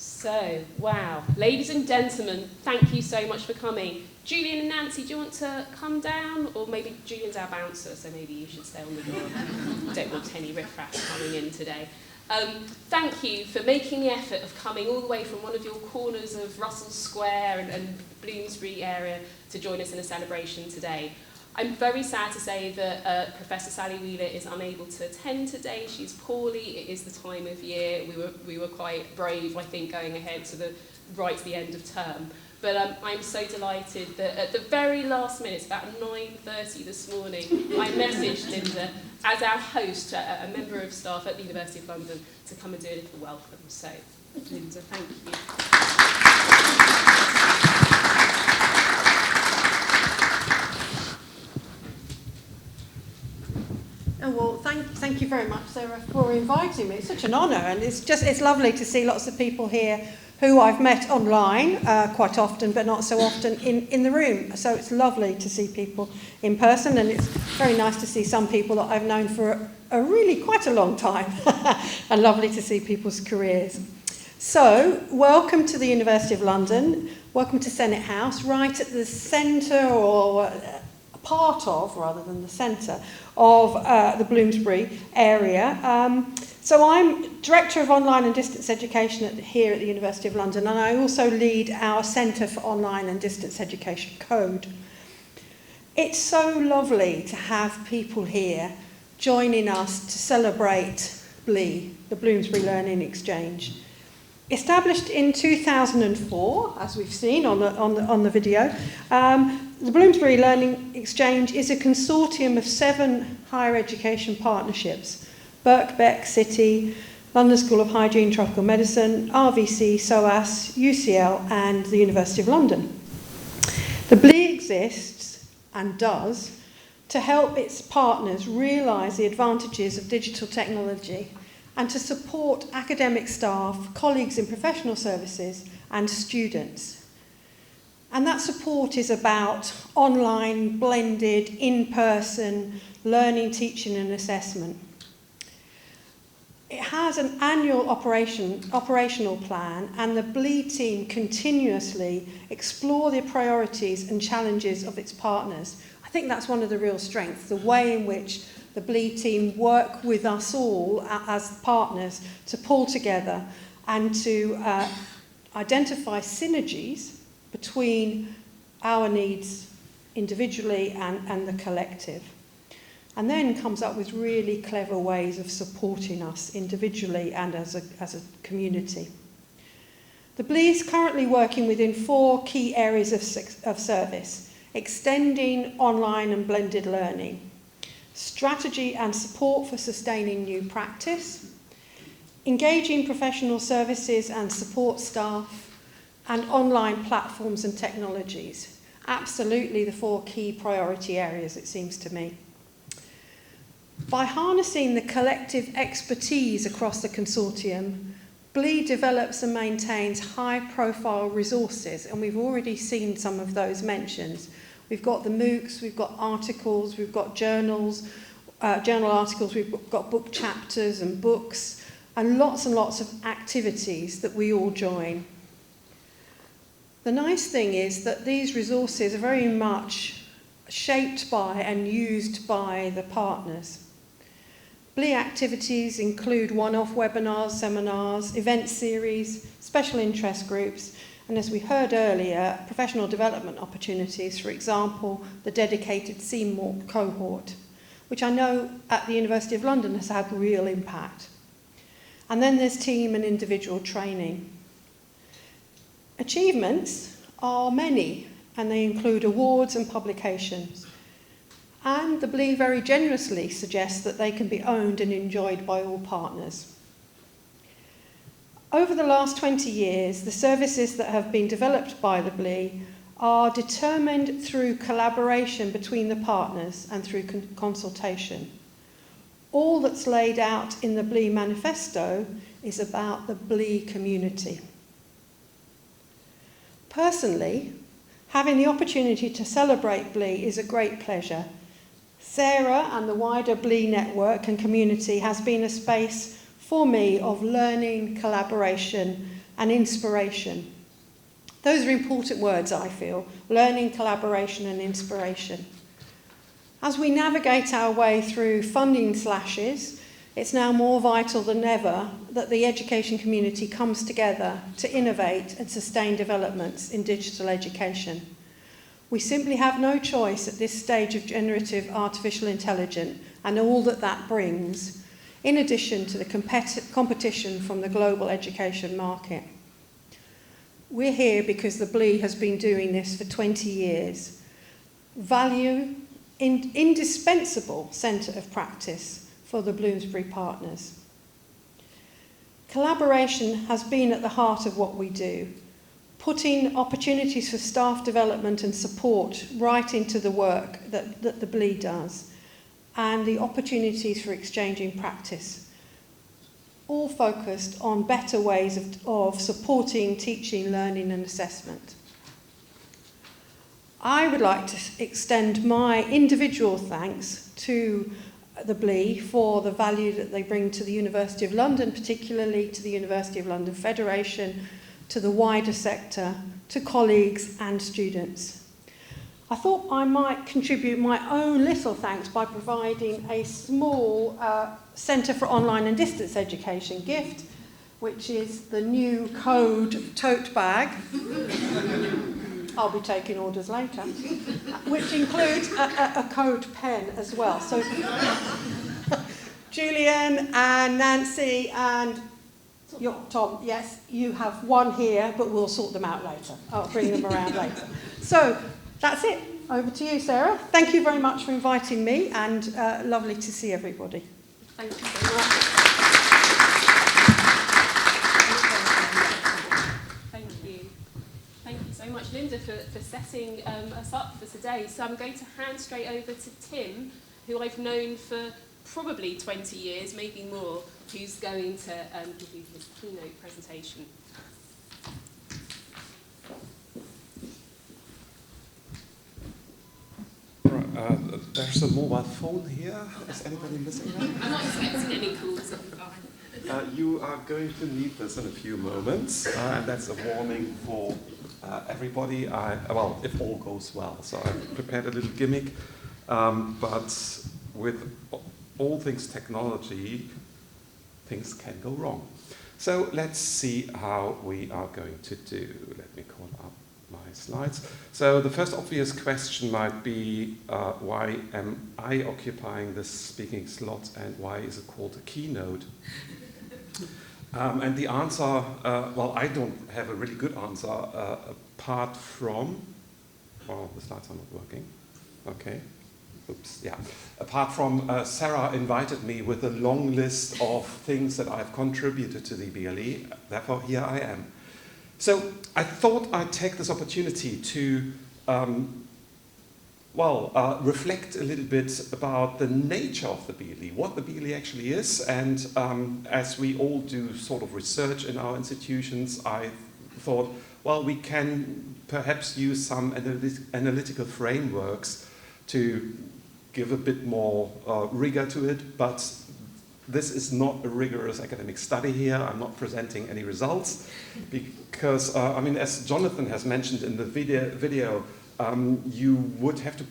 So, wow. Ladies and gentlemen, thank you so much for coming. Julian and Nancy, do you want to come down? Or maybe Julian's our bouncer, so maybe you should stay on the door. Don't want any riffraff coming in today. Thank you for making the effort of coming all the way from one of your corners of Russell Square and Bloomsbury area to join us in a celebration today. I'm very sad to say that Professor Sally Wheeler is unable to attend today. She's poorly. It is the time of year. We were quite brave, I think, going ahead to right to the end of term. But I'm so delighted that at the very last minute, about 9:30 this morning, I messaged Linda as our host, a member of staff at the University of London, to come and do a little welcome. So, Linda, thank you. Oh, well, thank you very much, Sarah, for inviting me. It's such an honour, and it's lovely to see lots of people here who I've met online quite often, but not so often in the room. So it's lovely to see people in person, and it's very nice to see some people that I've known for a really quite a long time, and lovely to see people's careers. So, welcome to the University of London, welcome to Senate House, right at the centre, or part of, rather than the centre, of the Bloomsbury area. So I'm Director of Online and Distance Education here at the University of London, and I also lead our Centre for Online and Distance Education Code. It's so lovely to have people here joining us to celebrate BLE, the Bloomsbury Learning Exchange. Established in 2004, as we've seen on the video, the Bloomsbury Learning Exchange is a consortium of 7 higher education partnerships: Birkbeck City, London School of Hygiene, Tropical Medicine, RVC, SOAS, UCL, and the University of London. The BLE exists, and does, to help its partners realise the advantages of digital technology and to support academic staff, colleagues in professional services, and students. And that support is about online, blended, in-person learning, teaching, and assessment. It has an annual operational plan, and the BLE team continuously explore the priorities and challenges of its partners. I think that's one of the real strengths, the way in which the BLE team work with us all as partners to pull together and to identify synergies between our needs individually and the collective. And then comes up with really clever ways of supporting us individually and as a community. The BLE is currently working within 4 key areas of service: extending online and blended learning, strategy and support for sustaining new practice, engaging professional services and support staff, and online platforms and technologies. Absolutely the 4 key priority areas, it seems to me. By harnessing the collective expertise across the consortium, BLE develops and maintains high-profile resources, and we've already seen some of those mentioned. We've got the MOOCs, we've got articles, we've got journal articles, we've got book chapters and books, and lots of activities that we all join. The nice thing is that these resources are very much shaped by and used by the partners. BLE activities include one-off webinars, seminars, event series, special interest groups, and as we heard earlier, professional development opportunities, for example, the dedicated CMORP cohort, which I know at the University of London has had real impact. And then there's team and individual training. Achievements are many, and they include awards and publications. And the BLE very generously suggests that they can be owned and enjoyed by all partners. Over the last 20 years, the services that have been developed by the BLE are determined through collaboration between the partners and through consultation. All that's laid out in the BLE manifesto is about the BLE community. Personally, having the opportunity to celebrate BLE is a great pleasure. Sarah and the wider BLE network and community has been a space for me of learning, collaboration, and inspiration. Those are important words, I feel: learning, collaboration and inspiration. As we navigate our way through funding slashes, it's now more vital than ever that the education community comes together to innovate and sustain developments in digital education. We simply have no choice at this stage of generative artificial intelligence and all that that brings, in addition to the competition from the global education market. We're here because the BLE has been doing this for 20 years. Indispensable centre of practice for the Bloomsbury partners. Collaboration has been at the heart of what we do, putting opportunities for staff development and support right into the work that the BLE does, and the opportunities for exchanging practice, all focused on better ways of supporting teaching, learning and assessment. I would like to extend my individual thanks to the BLE for the value that they bring to the University of London, particularly to the University of London Federation, to the wider sector, to colleagues and students. I thought I might contribute my own little thanks by providing a small Centre for Online and Distance Education gift, which is the new Code tote bag. I'll be taking orders later, which includes a Code pen as well. So Julian and Nancy and Tom, yes, you have one here, but we'll sort them out later. I'll bring them around later. So that's it. Over to you, Sarah. Thank you very much for inviting me, and lovely to see everybody. Thank you so much. Thank you so much, Linda, for setting us up for today. So I'm going to hand straight over to Tim, who I've known for probably 20 years, maybe more, who's going to give you his keynote presentation. There's a mobile phone here. Is anybody missing that? I'm not expecting any calls. You are going to need this in a few moments, and that's a warning for everybody. Well, if all goes well. So I've prepared a little gimmick, but with all things technology, things can go wrong. So let's see how we are going to do. Let me call up my slides. So the first obvious question might be, why am I occupying this speaking slot, and why is it called a keynote? And the answer, well, I don't have a really good answer, apart from, oh, the slides are not working. Okay. Oops, yeah. Apart from Sarah invited me with a long list of things that I've contributed to the BLE, therefore here I am. So I thought I'd take this opportunity to, reflect a little bit about the nature of the BLE, what the BLE actually is, and as we all do sort of research in our institutions, I thought, well, we can perhaps use some analytical frameworks to give a bit more rigor to it, but this is not a rigorous academic study here. I'm not presenting any results because, as Jonathan has mentioned in the video, you would have to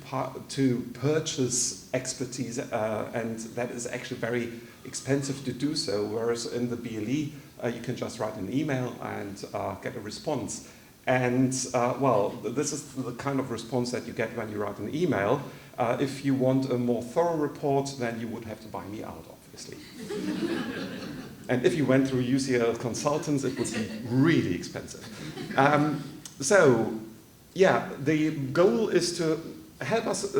purchase expertise, and that is actually very expensive to do so, whereas in the BLE, you can just write an email and get a response. And, this is the kind of response that you get when you write an email. If you want a more thorough report, then you would have to buy me out, obviously. And if you went through UCL consultants, it would be really expensive. The goal is to help us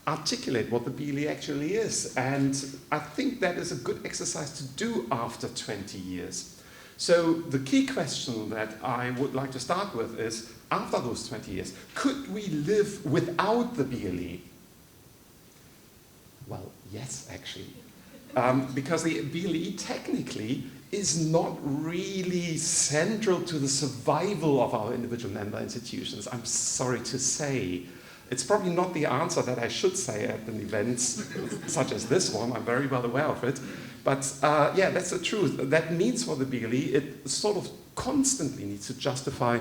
articulate what the BLE actually is. And I think that is a good exercise to do after 20 years. So the key question that I would like to start with is, after those 20 years, could we live without the BLE? Well, yes, actually. Because the BLE technically is not really central to the survival of our individual member institutions. I'm sorry to say. It's probably not the answer that I should say at an event such as this one. I'm very well aware of it. But that's the truth. That means for the BLE, it sort of constantly needs to justify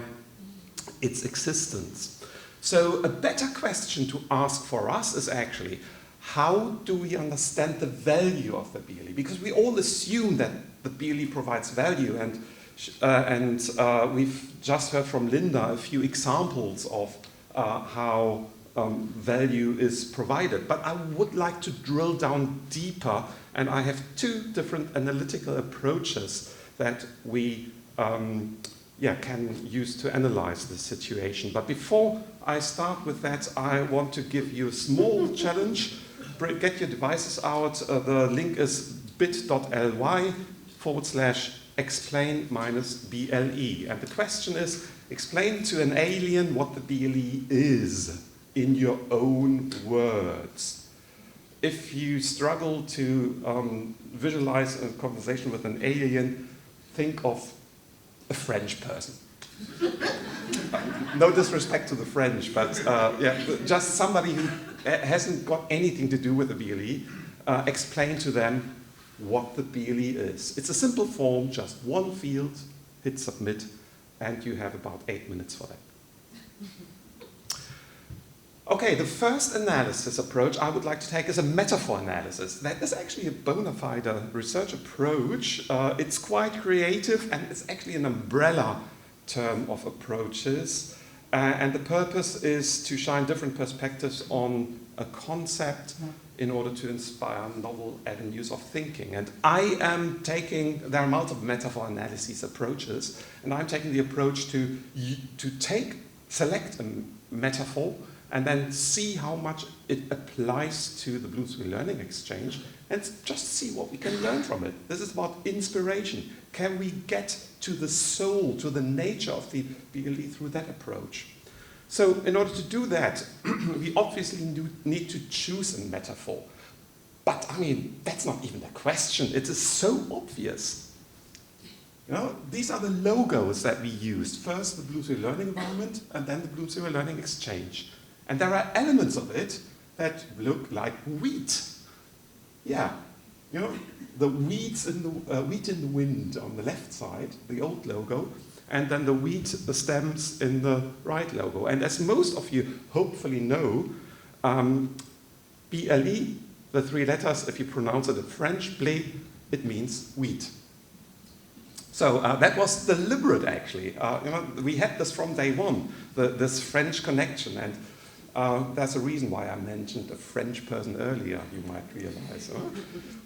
its existence. So a better question to ask for us is actually, how do we understand the value of the BLE? Because we all assume that the BLE provides value, and we've just heard from Linda a few examples of how value is provided. But I would like to drill down deeper, and I have two different analytical approaches that we can use to analyze the situation. But before I start with that, I want to give you a small challenge. Get your devices out. The link is bit.ly/explain-BLE. And the question is, explain to an alien what the BLE is in your own words. If you struggle to visualize a conversation with an alien, think of a French person. No disrespect to the French, but just somebody who hasn't got anything to do with the BLE. Explain to them what the BLE is. It's a simple form, just one field, hit submit, and you have about 8 minutes for that. Okay, the first analysis approach I would like to take is a metaphor analysis. That is actually a bona fide research approach. It's quite creative, and it's actually an umbrella term of approaches. And the purpose is to shine different perspectives on a concept in order to inspire novel avenues of thinking. And I am there are multiple metaphor analysis approaches, and I'm taking the approach to select a metaphor and then see how much it applies to the Bloomsbury Learning Exchange and just see what we can learn from it. This is about inspiration. Can we get to the soul, to the nature of the BLE through that approach? So in order to do that, we obviously need to choose a metaphor. But I mean, that's not even a question. It is so obvious. You know, these are the logos that we used. First, the Bloomsbury Learning Environment, and then the Bloomsbury Learning Exchange. And there are elements of it that look like wheat. Yeah, you know, the wheat in the wind on the left side, the old logo, and then the the stems in the right logo. And as most of you hopefully know, BLE, the three letters, if you pronounce it in French, blé, it means wheat. So that was deliberate, actually. You know, we had this from day one, this French connection, and there's a reason why I mentioned a French person earlier, you might realize.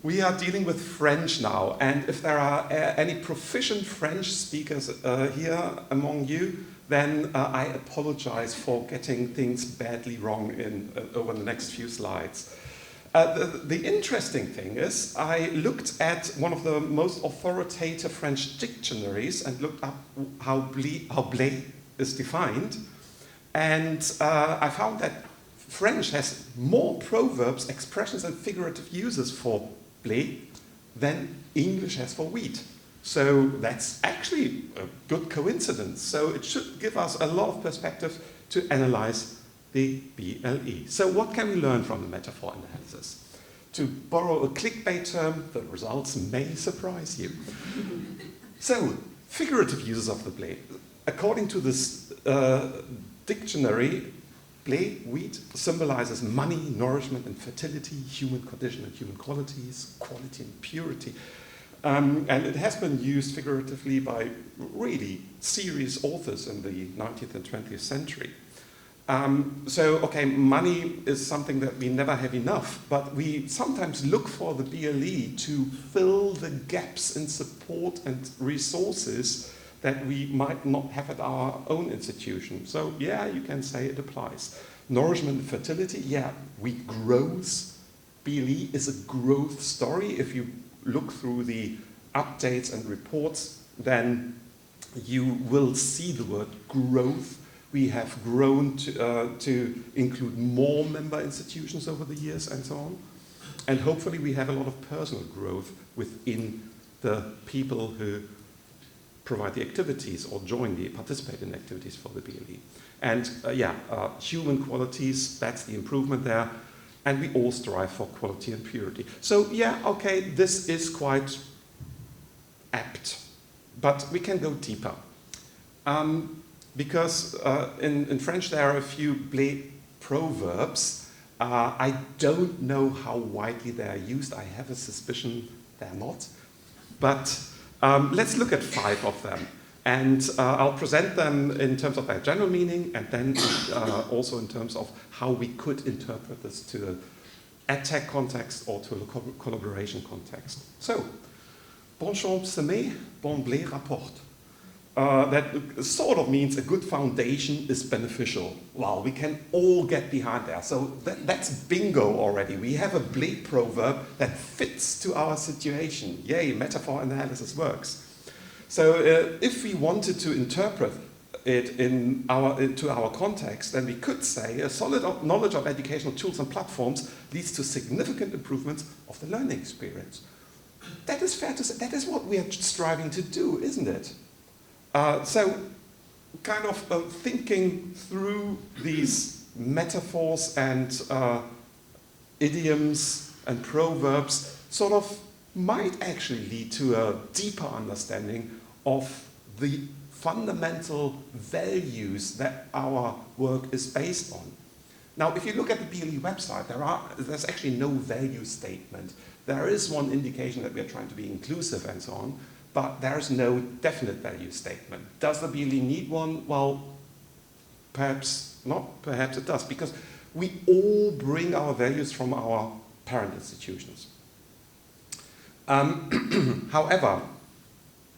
We are dealing with French now, and if there are any proficient French speakers here among you, then I apologize for getting things badly wrong over the next few slides. The interesting thing is, I looked at one of the most authoritative French dictionaries and looked up how blé is defined. And I found that French has more proverbs, expressions, and figurative uses for blé than English has for wheat. So that's actually a good coincidence. So it should give us a lot of perspective to analyze the BLE. So what can we learn from the metaphor analysis? To borrow a clickbait term, the results may surprise you. So, figurative uses of the blé. According to this dictionary, blé, wheat, symbolizes money, nourishment, and fertility, human condition and human qualities, quality and purity. And it has been used figuratively by really serious authors in the 19th and 20th century. Money is something that we never have enough, but we sometimes look for the BLE to fill the gaps in support and resources that we might not have at our own institution. So yeah, you can say it applies. Nourishment and fertility, yeah, wheat grows. BLE is a growth story. If you look through the updates and reports, then you will see the word growth. We have grown to include more member institutions over the years and so on. And hopefully we have a lot of personal growth within the people who provide the activities or participate in activities for the BLE. And human qualities, that's the improvement there. And we all strive for quality and purity. So yeah, okay, this is quite apt. but we can go deeper. Because in French there are a few BLE proverbs. I don't know how widely they are used. I have a suspicion they're not. But let's look at 5 of them. And I'll present them in terms of their general meaning, and then also in terms of how we could interpret this to an EdTech context or to a collaboration context. So, bon champ semé, bon blé rapporte. That sort of means a good foundation is beneficial. Well, we can all get behind that. So that's bingo already. We have a BLE proverb that fits to our situation. Yay, metaphor analysis works. So if we wanted to interpret it into our context, then we could say a solid knowledge of educational tools and platforms leads to significant improvements of the learning experience. That is fair to say. That is what we are striving to do, isn't it? So kind of thinking through these metaphors and idioms and proverbs sort of might actually lead to a deeper understanding of the fundamental values that our work is based on. Now, if you look at the BLE website, there's actually no value statement. There is one indication that we are trying to be inclusive and so on, but there is no definite value statement. Does the BLE need one? Well, perhaps not, perhaps it does, because we all bring our values from our parent institutions. However,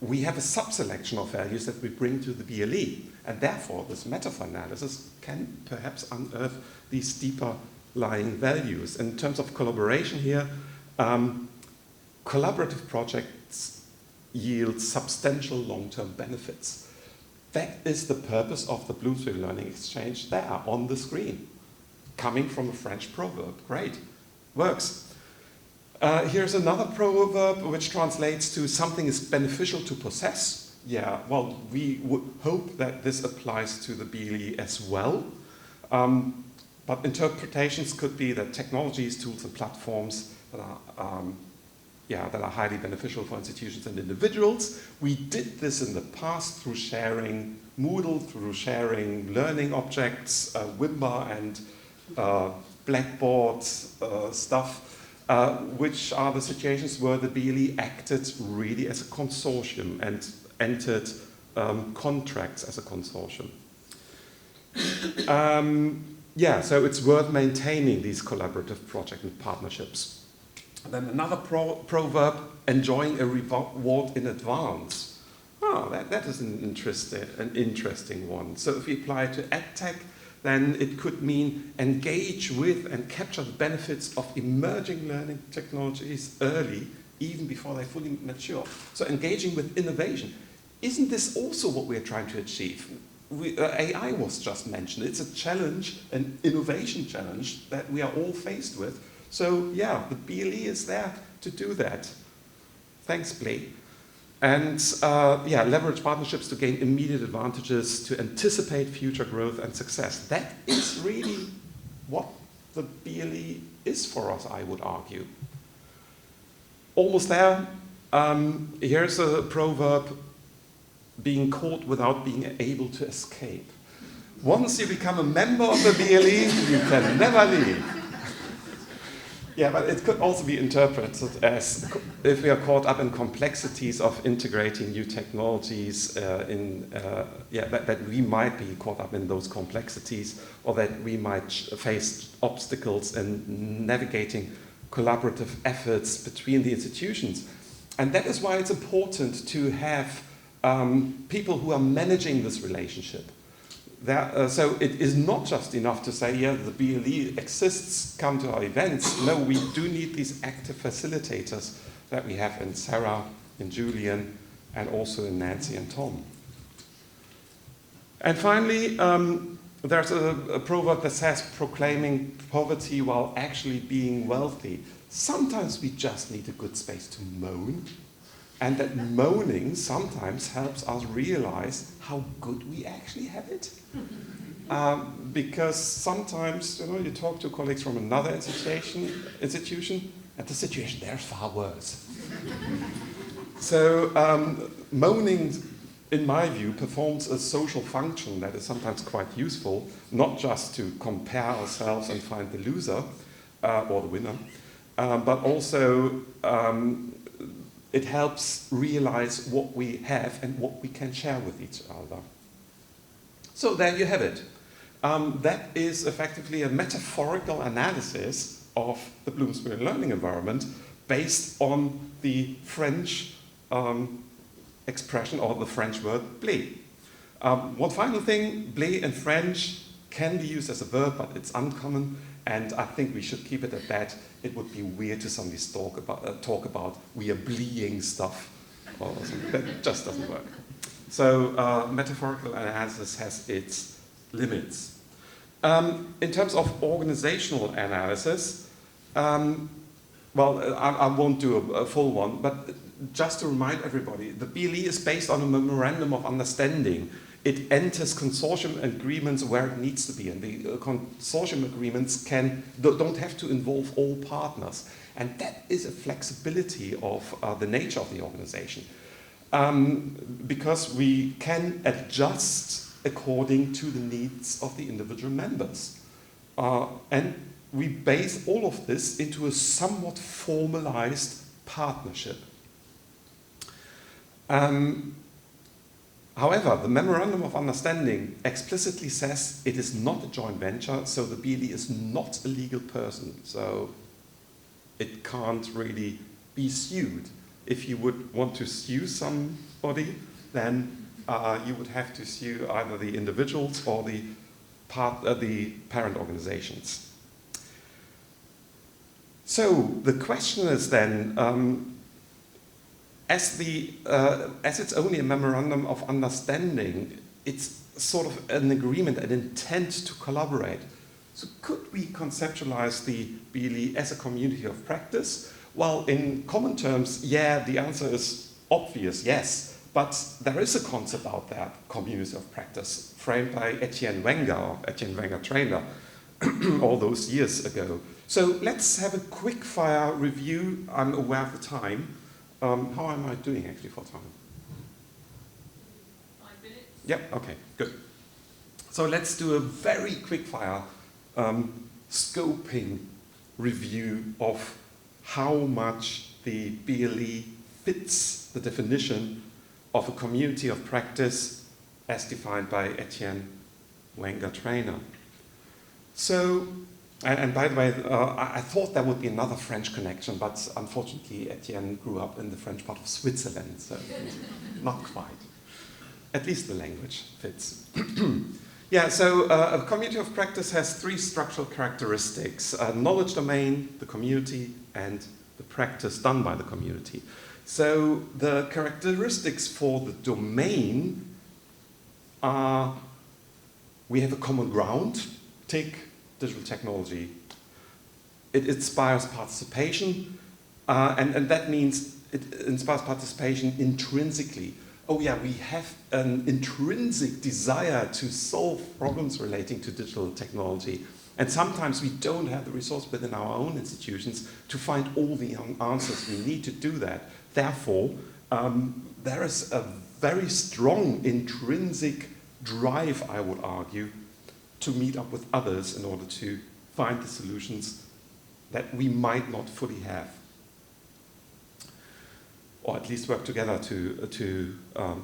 we have a sub-selection of values that we bring to the BLE, and therefore this metaphor analysis can perhaps unearth these deeper lying values. In terms of collaboration here, collaborative projects yield substantial long-term benefits. That is the purpose of the Bloomsbury Learning Exchange there on the screen, coming from a French proverb. Great, works. Here's another proverb which translates to something is beneficial to possess. Yeah, well, we would hope that this applies to the BLE as well. But interpretations could be that technologies, tools, and platforms that are highly beneficial for institutions and individuals. We did this in the past through sharing Moodle, through sharing learning objects, Wimba and Blackboard stuff, which are the situations where the BLE acted really as a consortium and entered contracts as a consortium. So it's worth maintaining these collaborative projects and partnerships. And then another proverb, enjoying a reward in advance. Oh, that is an interesting one. So if we apply it to EdTech, then it could mean engage with and capture the benefits of emerging learning technologies early, even before they fully mature. So engaging with innovation. Isn't this also what we're trying to achieve? AI was just mentioned. It's a challenge, an innovation challenge that we are all faced with. So yeah, the BLE is there to do that. Thanks, BLE. And leverage partnerships to gain immediate advantages, to anticipate future growth and success. That is really what the BLE is for us, I would argue. Almost there. Here's a proverb, being caught without being able to escape. Once you become a member of the BLE, you can never leave. Yeah, but it could also be interpreted as if we are caught up in complexities of integrating new technologies, that we might be caught up in those complexities, or that we might face obstacles in navigating collaborative efforts between the institutions. And that is why it's important to have people who are managing this relationship. So it is not just enough to say, yeah, the BLE exists, come to our events. No, we do need these active facilitators that we have in Sarah, in Julian, and also in Nancy and Tom. And finally, there's a proverb that says proclaiming poverty while actually being wealthy. Sometimes we just need a good space to moan, and that moaning sometimes helps us realize how good we actually have it. Because sometimes, you talk to colleagues from another institution, and the situation there is far worse. So moaning, in my view, performs a social function that is sometimes quite useful, not just to compare ourselves and find the loser or the winner, but also it helps realize what we have and what we can share with each other. So there you have it. That is effectively a metaphorical analysis of the Bloomsbury learning environment based on the French expression or the French word blé. One final thing, blé in French can be used as a verb, but it's uncommon, and I think we should keep it at that. It would be weird to suddenly talk about we are bleeing stuff or something. That just doesn't work. So metaphorical analysis has its limits. In terms of organizational analysis, well, I won't do a full one, but just to remind everybody, the BLE is based on a memorandum of understanding. It enters consortium agreements where it needs to be, and the consortium agreements don't have to involve all partners. And that is a flexibility of the nature of the organization. Because we can adjust according to the needs of the individual members. And we base all of this into a somewhat formalized partnership. However, the Memorandum of Understanding explicitly says it is not a joint venture, so the BLE is not a legal person, so it can't really be sued. If you would want to sue somebody, then you would have to sue either the individuals or the parent organizations. So the question is then, as it's only a memorandum of understanding, it's sort of an agreement, an intent to collaborate. So could we conceptualize the BLE as a community of practice? Well, in common terms, yeah, the answer is obvious, yes. But there is a concept out there, community of practice, framed by Etienne Wenger trainer, all those years ago. So let's have a quick fire review. I'm aware of the time. How am I doing actually for time? 5 minutes. Yep, okay, good. So let's do a very quick fire scoping review of how much the BLE fits the definition of a community of practice as defined by Etienne Wenger trainer. So, and by the way, I thought there would be another French connection, but unfortunately Etienne grew up in the French part of Switzerland, so not quite. At least the language fits. Yeah, so a community of practice has 3 structural characteristics: knowledge domain, the community, and the practice done by the community. So the characteristics for the domain are, we have a common ground, tick, digital technology. It inspires participation, and that means it inspires participation intrinsically. Oh yeah, we have an intrinsic desire to solve problems relating to digital technology. And sometimes we don't have the resource within our own institutions to find all the answers we need to do that. Therefore, there is a very strong intrinsic drive, I would argue, to meet up with others in order to find the solutions that we might not fully have. Or at least work together to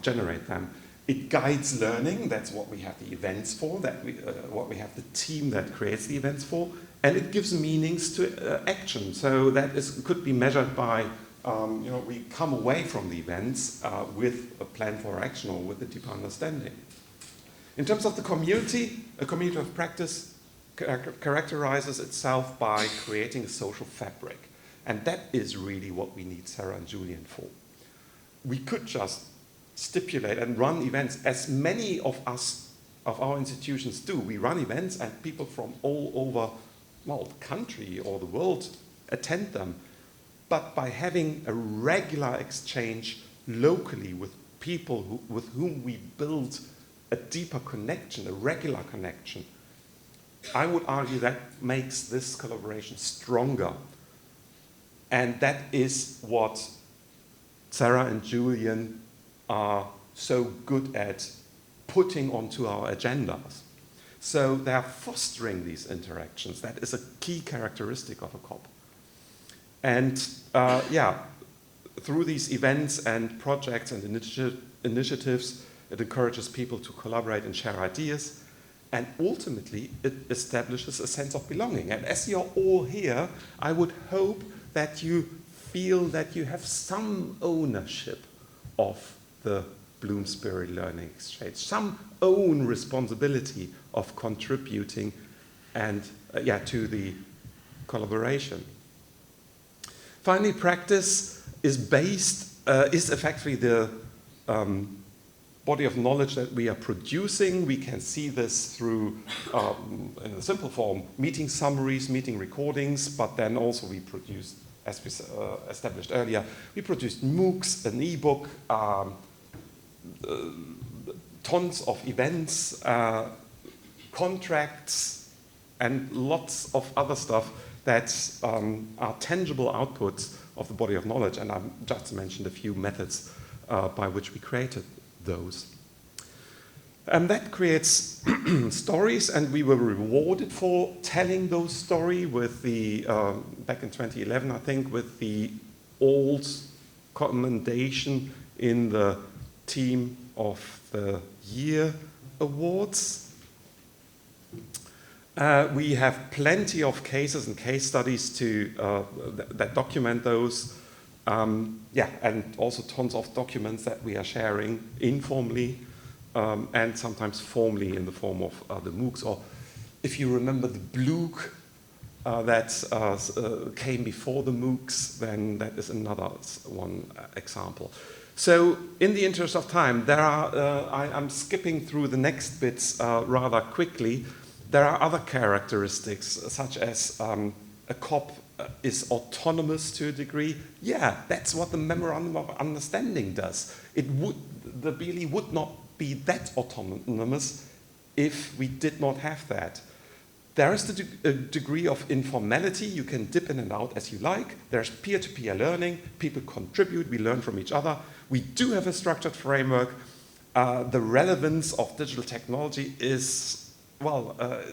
generate them. It guides learning, that's what we have the events for, what we have the team that creates the events for, and it gives meanings to action. So that could be measured by, we come away from the events with a plan for action or with a deeper understanding. In terms of the community, a community of practice characterizes itself by creating a social fabric. And that is really what we need Sarah and Julian for. We could just stipulate and run events, as many of us, of our institutions do. We run events and people from all over, well, the country or the world attend them. But by having a regular exchange locally with people with whom we build a deeper connection, a regular connection, I would argue that makes this collaboration stronger. And that is what Sarah and Julian are so good at putting onto our agendas. So they are fostering these interactions. That is a key characteristic of a COP. And through these events and projects and initiatives, it encourages people to collaborate and share ideas. And ultimately, it establishes a sense of belonging. And as you're all here, I would hope that you feel that you have some ownership of the Bloomsbury Learning Exchange, some own responsibility of contributing and to the collaboration. Finally, practice is effectively the body of knowledge that we are producing. We can see this through, in a simple form, meeting summaries, meeting recordings, but then also we produce, as we established earlier, we produced MOOCs, an ebook, tons of events, contracts, and lots of other stuff that are tangible outputs of the body of knowledge. And I just mentioned a few methods by which we created those. And that creates stories, and we were rewarded for telling those stories with the, back in 2011, I think, with the old commendation in the Team of the Year Awards. We have plenty of cases and case studies that document those. And also tons of documents that we are sharing informally and sometimes formally in the form of the MOOCs. Or if you remember the BLUC that came before the MOOCs, then that is another one example. So in the interest of time, there are, I'm skipping through the next bits rather quickly. There are other characteristics, such as a COP is autonomous to a degree. Yeah, that's what the Memorandum of Understanding does. The BLE would not be that autonomous if we did not have that. There is a degree of informality. You can dip in and out as you like. There's peer-to-peer learning. People contribute. We learn from each other. We do have a structured framework. The relevance of digital technology is,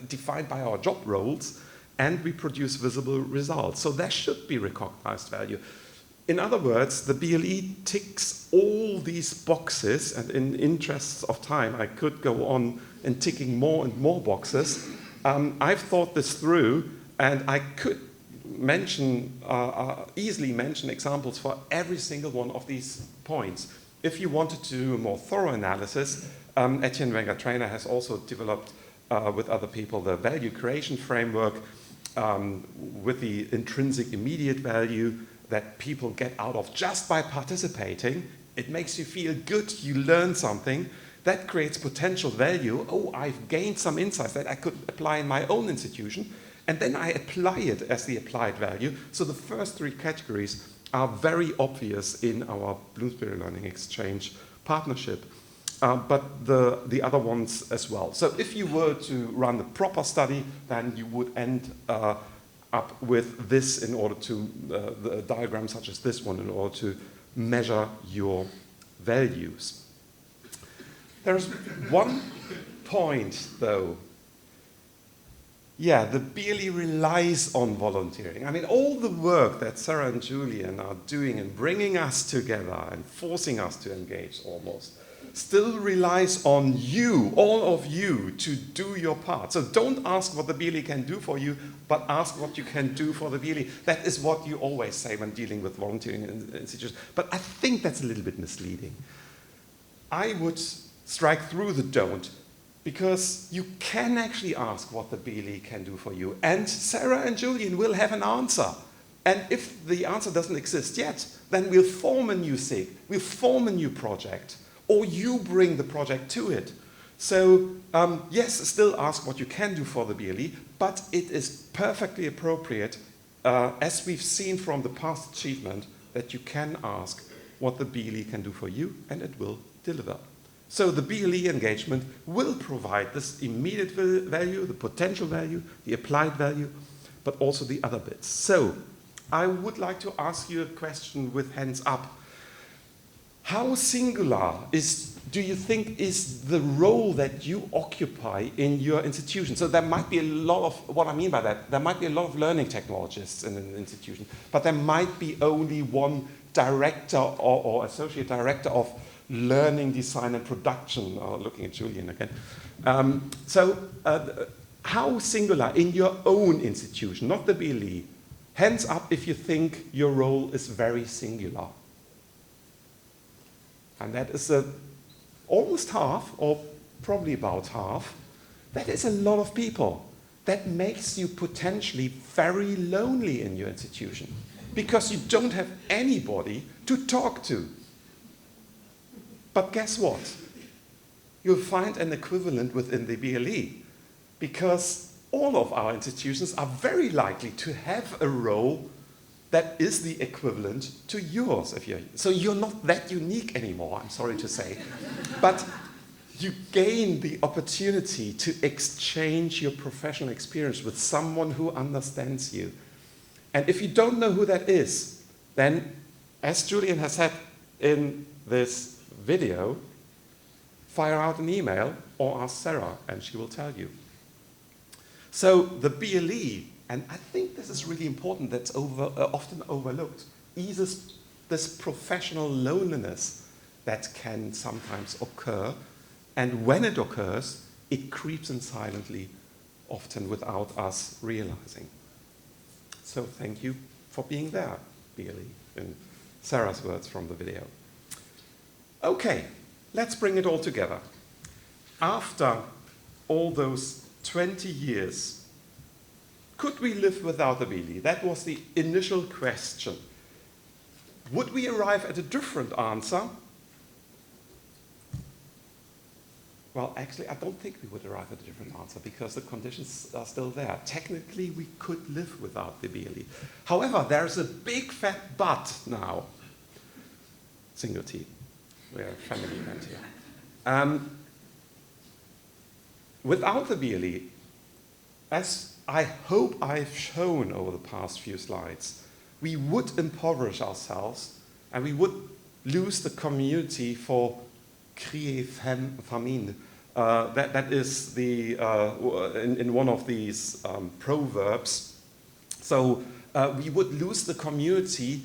defined by our job roles, and we produce visible results. So there should be recognized value. In other words, the BLE ticks all these boxes, and in interests of time, I could go on and ticking more and more boxes. I've thought this through, and I could easily mention examples for every single one of these points. If you wanted to do a more thorough analysis, Etienne Wenger-Trainer has also developed with other people the value creation framework with the intrinsic immediate value that people get out of just by participating. It makes you feel good, you learn something. That creates potential value. Oh, I've gained some insights that I could apply in my own institution, and then I apply it as the applied value. So the first three categories are very obvious in our Bloomsbury Learning Exchange partnership, but the other ones as well. So if you were to run the proper study, then you would end up with this in order to, the diagram such as this one, in order to measure your values. There's one point, though. Yeah, the BLE relies on volunteering. I mean, all the work that Sarah and Julian are doing and bringing us together and forcing us to engage almost, still relies on you, all of you, to do your part. So don't ask what the BLE can do for you, but ask what you can do for the BLE. That is what you always say when dealing with volunteering institutions. But I think that's a little bit misleading. I would strike through the don't, because you can actually ask what the BLE can do for you, and Sarah and Julian will have an answer. And if the answer doesn't exist yet, then we'll form a new SIG, we'll form a new project, or you bring the project to it. So yes, still ask what you can do for the BLE, but it is perfectly appropriate, as we've seen from the past achievement, that you can ask what the BLE can do for you, and it will deliver. So the BLE engagement will provide this immediate value, the potential value, the applied value, but also the other bits. So I would like to ask you a question with hands up. how singular do you think is the role that you occupy in your institution? So there might be a lot of, what I mean by that, there might be a lot of learning technologists in an institution, but there might be only one director or associate director of learning, design and production, looking at Julian again. How singular in your own institution, not the BLE, hands up if you think your role is very singular. And that is almost half, or probably about half. That is a lot of people. That makes you potentially very lonely in your institution because you don't have anybody to talk to. But guess what? You'll find an equivalent within the BLE because all of our institutions are very likely to have a role that is the equivalent to yours. So you're not that unique anymore, I'm sorry to say. But you gain the opportunity to exchange your professional experience with someone who understands you. And if you don't know who that is, then, as Julian has said in this video, fire out an email or ask Sarah and she will tell you. So the BLE, and I think this is really important, that's often overlooked, eases this professional loneliness that can sometimes occur. And when it occurs, it creeps in silently, often without us realizing. So thank you for being there, BLE, in Sarah's words from the video. Okay, let's bring it all together. After all those 20 years, could we live without the BLE? That was the initial question. Would we arrive at a different answer? Well, actually, I don't think we would arrive at a different answer because the conditions are still there. Technically, we could live without the BLE. However, there's a big fat but now. Single T. We're a family event here. Without the BLE, as I hope I've shown over the past few slides, we would impoverish ourselves and we would lose the community for crier famine. That is the, in one of these proverbs. So we would lose the community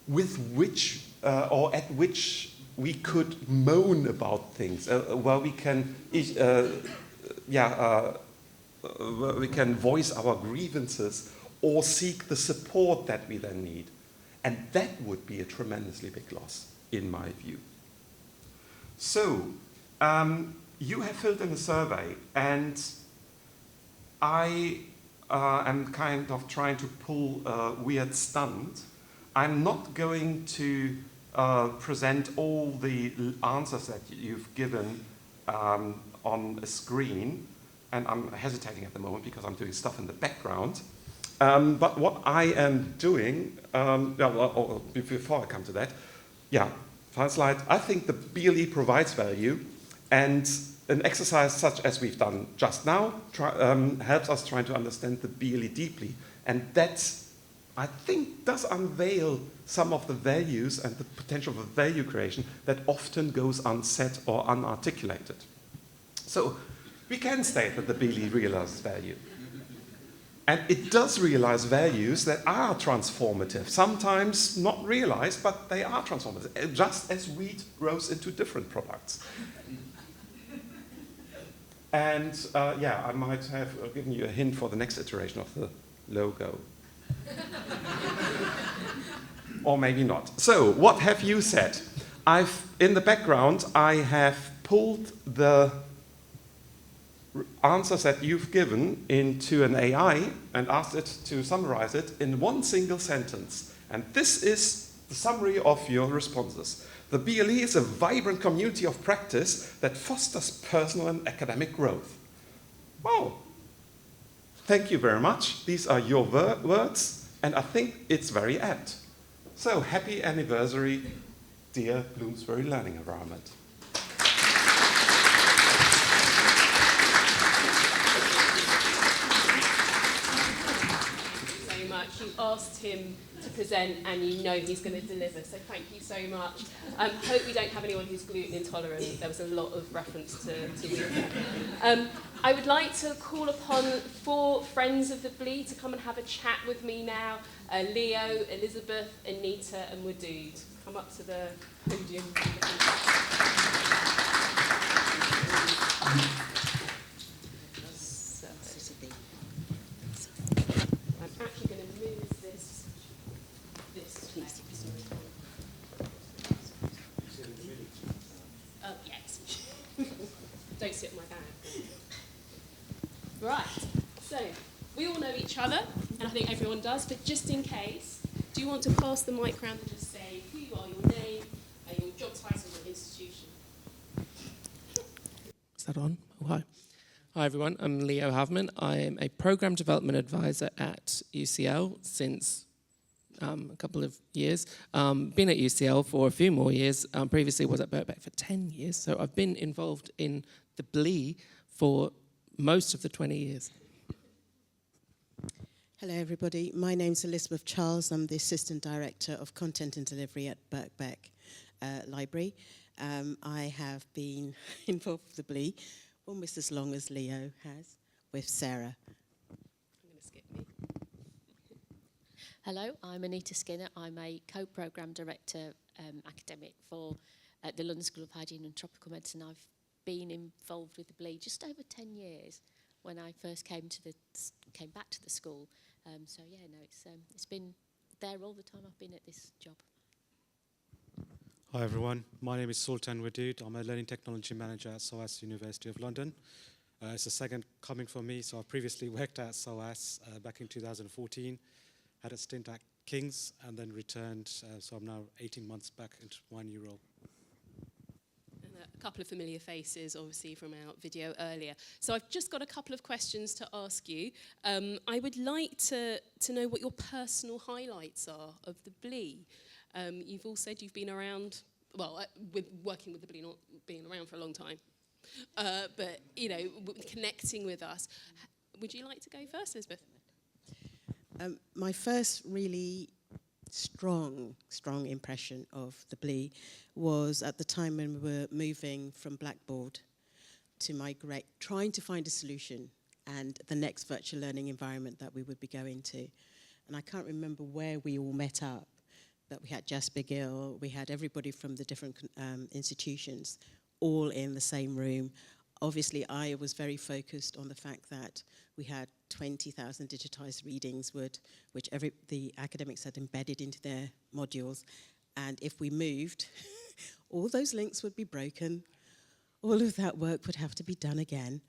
with which, or at which we could moan about things, where we can, we can voice our grievances or seek the support that we then need. And that would be a tremendously big loss, in my view. So, you have filled in a survey, and I am kind of trying to pull a weird stunt. I'm not going to present all the answers that you've given on a screen, and I'm hesitating at the moment because I'm doing stuff in the background. But what I am doing, before I come to that, final slide. I think the BLE provides value, and an exercise such as we've done just now helps us trying to understand the BLE deeply, and that, I think, does unveil some of the values and the potential for value creation that often goes unsaid or unarticulated. So we can state that the BLE realizes value. And it does realize values that are transformative, sometimes not realized, but they are transformative, just as wheat grows into different products. And I might have given you a hint for the next iteration of the logo. Or maybe not. So, what have you said? In the background, I have pulled the answers that you've given into an AI and asked it to summarize it in one single sentence. And this is the summary of your responses. The BLE is a vibrant community of practice that fosters personal and academic growth. Wow. Thank you very much. These are your words, and I think it's very apt. So, happy anniversary, dear Bloomsbury Learning Environment. You are asked him to present, and you know he's going to deliver. So thank you so much. Hope we don't have anyone who's gluten intolerant. There was a lot of reference to gluten. I would like to call upon 4 friends of the BLE to come and have a chat with me now. Leo, Elizabeth, Anita and Wadood. Come up to the podium. So, I'm actually going to move this way. Oh, yes. Don't sit on my bag. Right, so we all know each other, and I think everyone does, but just in case, do you want to pass the mic around and just say who you are, your name, your job title, your institution? Is that on? Oh, hi. Hi, everyone. I'm Leo Havman. I'm a program development advisor at UCL since a couple of years. Been at UCL for a few more years. Previously was at Birkbeck for 10 years. So I've been involved in the BLE for most of the 20 years. Hello, everybody. My name's Elizabeth Charles. I'm the Assistant Director of Content and Delivery at Birkbeck Library. I have been involved with the BLE almost as long as Leo has, with Sarah. I'm going to skip me. Hello, I'm Anita Skinner. I'm a co-programme director academic for the London School of Hygiene and Tropical Medicine. I've been involved with the BLE just over 10 years when I first came back to the school. So yeah, no, it's been there all the time I've been at this job. Hi everyone, my name is Sultan Wadood. I'm a Learning Technology Manager at SOAS University of London. It's the second coming for me, so I previously worked at SOAS back in 2014, had a stint at King's and then returned, so I'm now 18 months back into my new role. And a couple of familiar faces, obviously, from our video earlier. So I've just got a couple of questions to ask you. I would like to know what your personal highlights are of the BLE. You've all said you've been around, well, working with the BLE, not being around for a long time, but, you know, connecting with us. Would you like to go first, Elizabeth? My first really strong impression of the BLE was at the time when we were moving from Blackboard to migrate, trying to find a solution and the next virtual learning environment that we would be going to. And I can't remember where we all met up, but we had Jasper Gill, we had everybody from the different institutions all in the same room. Obviously, I was very focused on the fact that we had 20,000 digitized readings, which the academics had embedded into their modules. And if we moved, all those links would be broken. All of that work would have to be done again.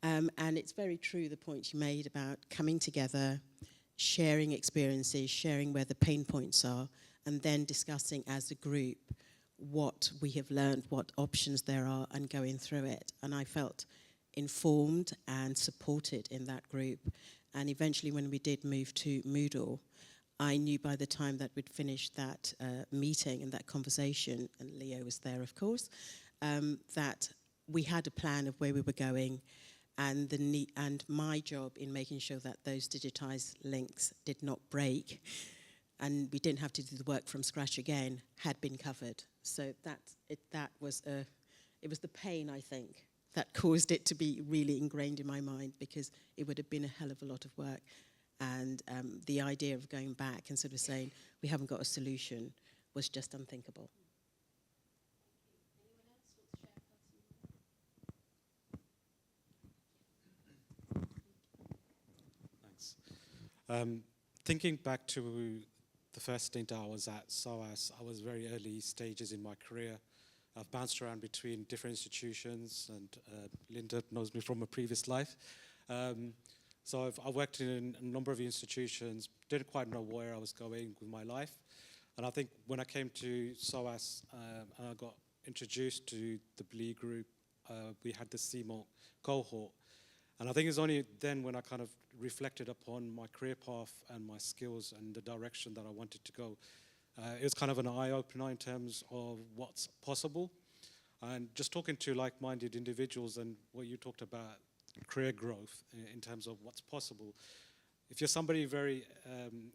And it's very true, the point you made about coming together, sharing experiences, sharing where the pain points are, and then discussing as a group what we have learned, what options there are, and going through it. And I felt informed and supported in that group. And eventually when we did move to Moodle, I knew by the time that we'd finished that meeting and that conversation, and Leo was there of course, that we had a plan of where we were going, and and my job in making sure that those digitized links did not break and we didn't have to do the work from scratch again had been covered. So it was the pain, I think, that caused it to be really ingrained in my mind, because it would have been a hell of a lot of work. And the idea of going back and sort of saying, we haven't got a solution, was just unthinkable. Thanks. Thinking back to the first stint I was at SOAS, I was very early stages in my career. I've bounced around between different institutions, and Linda knows me from a previous life. So I've worked in a number of institutions, didn't quite know where I was going with my life. And I think when I came to SOAS and I got introduced to the BLE group, we had the CMOC cohort. And I think it's only then when I kind of reflected upon my career path and my skills and the direction that I wanted to go. It was kind of an eye-opener in terms of what's possible. And just talking to like-minded individuals and what you talked about, career growth in terms of what's possible. if you're somebody very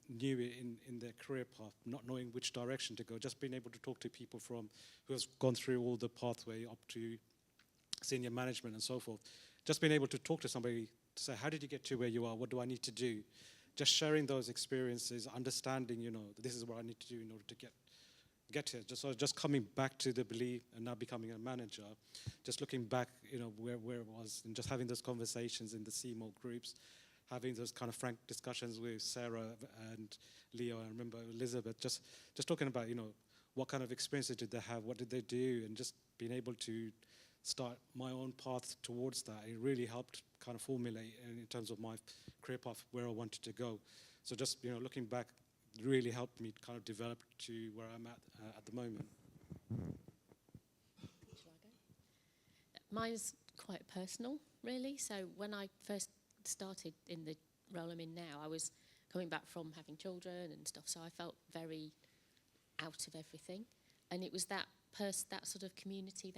new in their career path, not knowing which direction to go, just being able to talk to people who has gone through all the pathway up to senior management and so forth, just being able to talk to somebody to say, how did you get to where you are? What do I need to do? Just sharing those experiences, understanding, this is what I need to do in order to get here. Just coming back to the BLE and now becoming a manager, just looking back, where it was, and just having those conversations in the CMO groups, having those kind of frank discussions with Sarah and Leo, and I remember Elizabeth, just talking about, what kind of experiences did they have, what did they do, and just being able to start my own path towards that. It really helped kind of formulate in terms of my career path where I wanted to go. So just, looking back, really helped me kind of develop to where I'm at the moment. Shall I go? Mine's quite personal, really. So when I first started in the role I'm in now, I was coming back from having children and stuff, so I felt very out of everything. And it was that sort of community,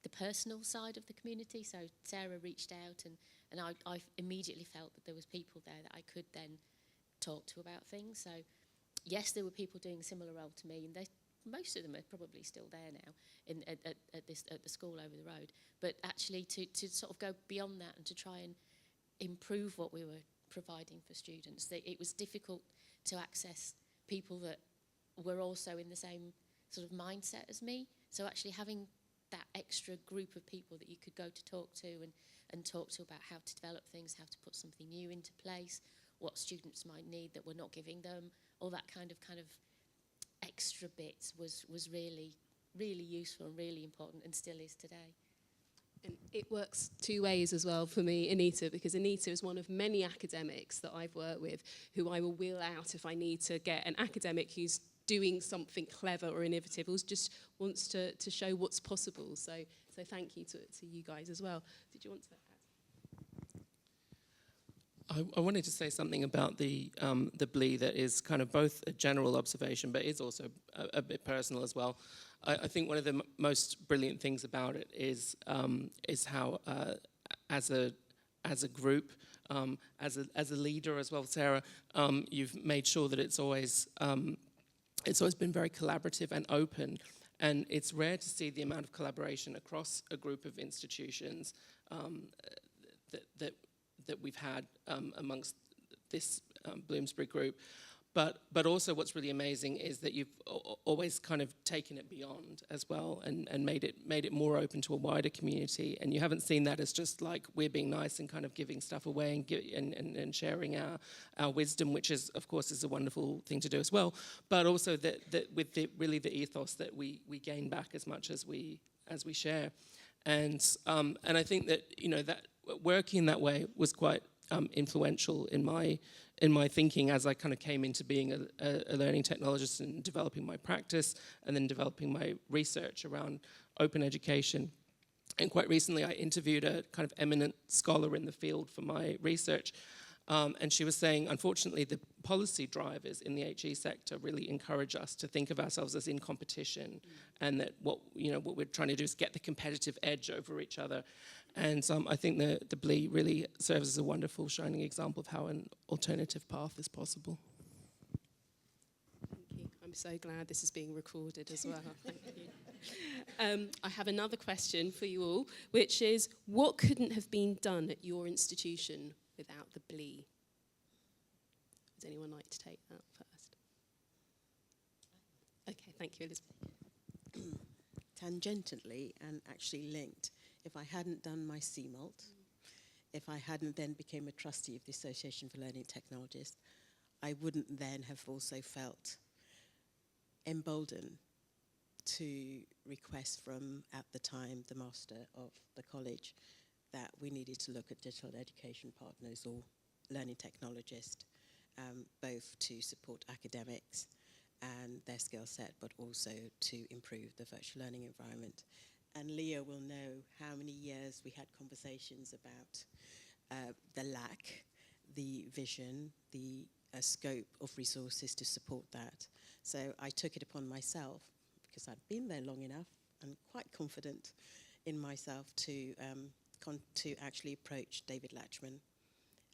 the personal side of the community. So Sarah reached out, and I immediately felt that there was people there that I could then talk to about things. So yes, there were people doing a similar role to me, and most of them are probably still there now at the school over the road. But actually to sort of go beyond that and to try and improve what we were providing for students, it was difficult to access people that were also in the same sort of mindset as me. So actually having that extra group of people that you could go to talk to and talk to about how to develop things, how to put something new into place, what students might need that we're not giving them, all that kind of extra bits was really, really useful and really important, and still is today. And it works two ways as well for me, Anita, because Anita is one of many academics that I've worked with who I will wheel out if I need to get an academic who's doing something clever or innovative, or just wants to show what's possible. So thank you to you guys as well. Did you want to add? I wanted to say something about the BLE that is kind of both a general observation, but is also a bit personal as well. I think one of the most brilliant things about it is how, as a group, as a leader as well, Sarah, you've made sure that it's always been very collaborative and open. And it's rare to see the amount of collaboration across a group of institutions that we've had amongst this Bloomsbury group. But also what's really amazing is that you've always kind of taken it beyond as well and made it more open to a wider community. And you haven't seen that as just like we're being nice and kind of giving stuff away and sharing our wisdom, which is, of course, is a wonderful thing to do as well. But also that with the ethos that we gain back as much as we share. And I think that, that working that way was quite influential in my thinking as I kind of came into being a learning technologist and developing my practice and then developing my research around open education. And quite recently I interviewed a kind of eminent scholar in the field for my research, and she was saying, unfortunately, the policy drivers in the HE sector really encourage us to think of ourselves as in competition, and that what we're trying to do is get the competitive edge over each other. And I think the BLE really serves as a wonderful shining example of how an alternative path is possible. Thank you. I'm so glad this is being recorded as well. Thank you. I have another question for you all, which is, what couldn't have been done at your institution without the BLE? Would anyone like to take that first? Okay, thank you, Elizabeth. Tangentially and actually linked, if I hadn't done my CMALT, if I hadn't then became a trustee of the Association for Learning Technologists, I wouldn't then have also felt emboldened to request from, at the time, the master of the college, that we needed to look at digital education partners or learning technologists, both to support academics and their skill set, but also to improve the virtual learning environment. And Leo will know how many years we had conversations about the lack, the vision, the scope of resources to support that. So I took it upon myself, because I'd been there long enough and quite confident in myself to actually approach David Latchman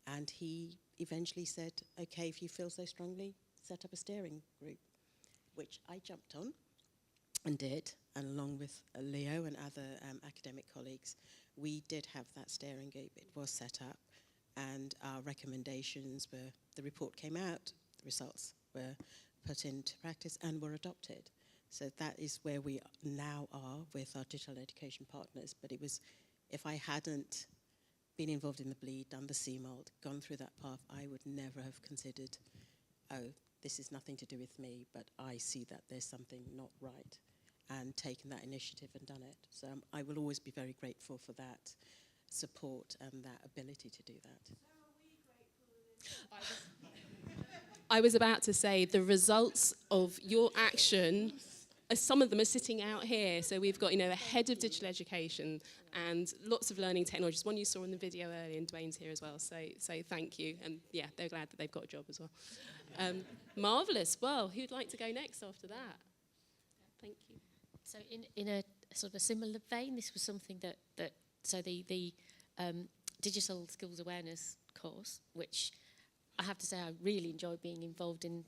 And he eventually said, okay, if you feel so strongly, set up a steering group, which I jumped on and did, and along with Leo and other academic colleagues, we did have that steering group. It was set up, and our recommendations were, the report came out, the results were put into practice and were adopted. So that is where we now are with our digital education partners. But it was, if I hadn't been involved in the BLE, done the CMOLD, gone through that path, I would never have considered, oh, this is nothing to do with me, but I see that there's something not right, and taken that initiative and done it. So I will always be very grateful for that support and that ability to do that. I was about to say the results of your action, some of them are sitting out here. So we've got, a head of digital education and lots of learning technologies. One you saw in the video earlier, and Dwayne's here as well. So thank you. And yeah, they're glad that they've got a job as well. Marvellous. Well, who'd like to go next after that? Thank you. So in a sort of a similar vein, this was something that so the digital skills awareness course, which I have to say I really enjoyed being involved in